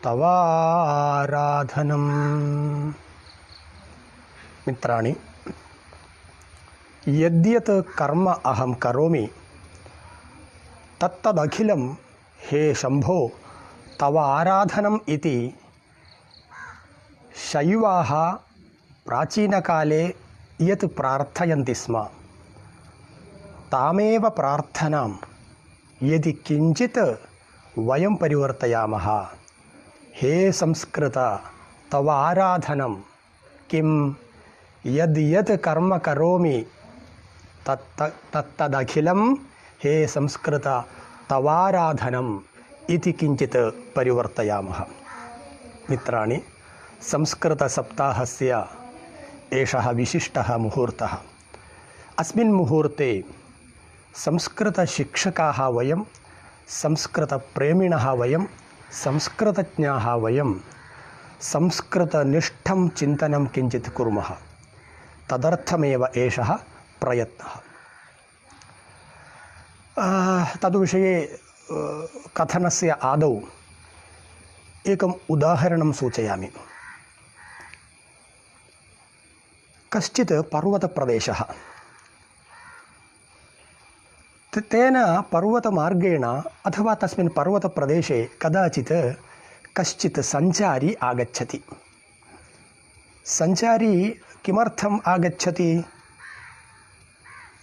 तवाराधनम्। मित्राणि, यद्यत् कर्म अहं करोमि तत्तदखिलं हे शम्भो तव आराधनम् इति शैवाः प्राचीनकाले यत् प्रार्थयन्ति स्म, तामेव प्रार्थनां यदि किञ्चित् वयं परिवर्तयामः, हे संस्कृत तव आराधनं किं यद् यत् कर्म करोमि तत्तदखिलं हे संस्कृत तवाराधनम् इति किञ्चित् परिवर्तयामः। मित्राणि, संस्कृतसप्ताहस्य एषः विशिष्टः मुहूर्तः। अस्मिन् मुहूर्ते संस्कृतशिक्षकाः वयं, संस्कृतप्रेमिणः वयं, संस्कृतज्ञाः वयं संस्कृतनिष्ठं चिन्तनं किञ्चित् कुर्मः। तदर्थमेव एषः प्रयत्नः। तद्विषये कथनस्य आदौ एकम् उदाहरणं सूचयामि। कश्चित् पर्वतप्रदेशः, तेन पर्वतमार्गेण अथवा तस्मिन् पर्वतप्रदेशे कदाचित् कश्चित् सञ्चारी आगच्छति। सञ्चारी किमर्थम् आगच्छति?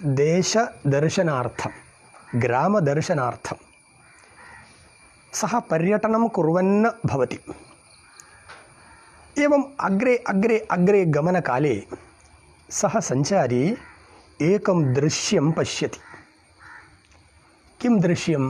देशदर्शनार्थं, ग्रामदर्शनार्थं सः पर्यटनं कुर्वन् भवति। एवम् अग्रे अग्रे अग्रे गमनकाले सः सञ्चारी एकं दृश्यं पश्यति। किं दृश्यं?